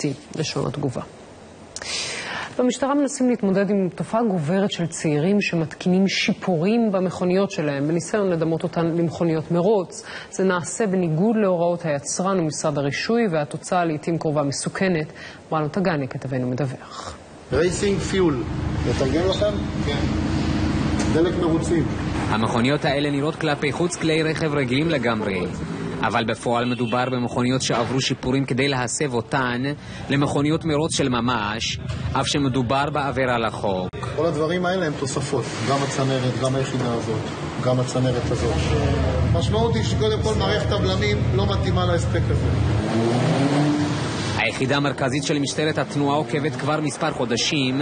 אמיתי, לשון התגובה. במשטרה מנסים להתמודד עם תופעה גוברת של צעירים שמתקינים שיפורים במכוניות שלהם, בניסיון לדמות אותן למכוניות מרוץ. זה נעשה בניגוד להוראות היצרן ומשרד הרישוי, והתוצאה לעתים קרובה מסוכנת. ברנו תגני, כתבנו מדווח. רייסינג פיול. לתרגם לכם? כן. דלק מרוצים. המכוניות האלה נראות כלפי חוץ כלי רכב רגילים לגמרי. אבל בפועל מדובר במכוניות שעברו שיפורים כדי להסב אותן למכוניות מרוץ של ממש, אף שמדובר בעבירה לחוק. כל הדברים האלה הם תוספות, גם הצנרת, גם היחידה הזאת, גם הצנרת הזאת. משמעות היא שקודם כל מערכת הבלמים לא מתאימה להספק הזה. היחידה המרכזית של משטרת התנועה עוקבת כבר מספר חודשים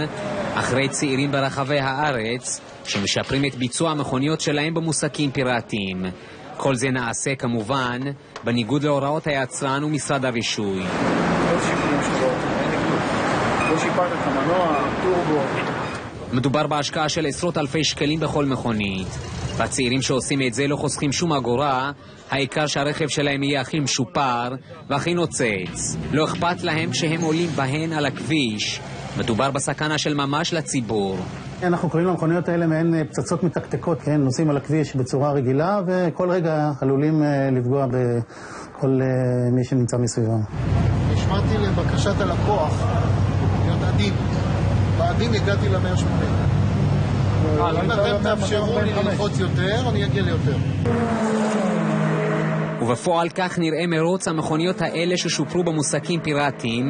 אחרי צעירים ברחבי הארץ שמשפרים את ביצוע המכוניות שלהם במוסקים פיראטיים. כל זה נעשה כמובן בניגוד להוראות היצרן ומשרד הרישוי. לא שיפרת את המנוע, טורבו. מדובר בהשקעה של עשרות אלפי שקלים בכל מכונית. והצעירים שעושים את זה לא חוסכים שום אגורה, העיקר שהרכב שלהם יהיה הכי משופר והכי נוצץ. לא אכפת להם שהם עולים בהן על הכביש. מדובר בסכנה של ממש לציבור. אנחנו קוראים למכוניות האלה מהן פצצות מתקתקות, כן? נוסעים על הכביש בצורה רגילה, וכל רגע עלולים לפגוע בכל מי שנמצא מסביבם. נשמעתי לבקשת הלקוח להיות עדין. בעדין הגעתי ל-180. אם אתם תאפשרו לי ללחוץ יותר, אני אגיע ליותר. ובפועל כך נראה מרוץ המכוניות האלה ששופרו במוסקים פיראטיים,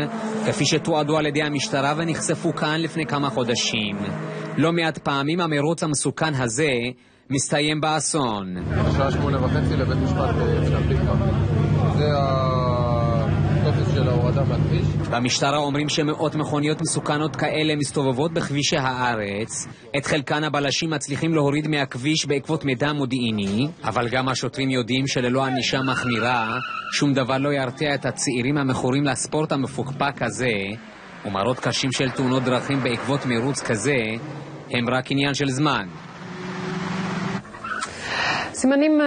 כפי שתועדו על ידי המשטרה ונחשפו כאן לפני כמה חודשים. לא מעט פעמים המרוץ המסוכן הזה מסתיים באסון. בשעה 8:30 לבית משפט פתח. זה הטופס של ההורדה מהכביש. במשטרה אומרים שמאות מכוניות מסוכנות כאלה מסתובבות בכבישי הארץ. את חלקן הבלשים מצליחים להוריד מהכביש בעקבות מידע מודיעיני, אבל גם השוטרים יודעים שללא ענישה מחמירה שום דבר לא ירתיע את הצעירים המכורים לספורט המפוקפק הזה, ומראות קשים של תאונות דרכים בעקבות מרוץ כזה הם רק עניין של זמן. סימנים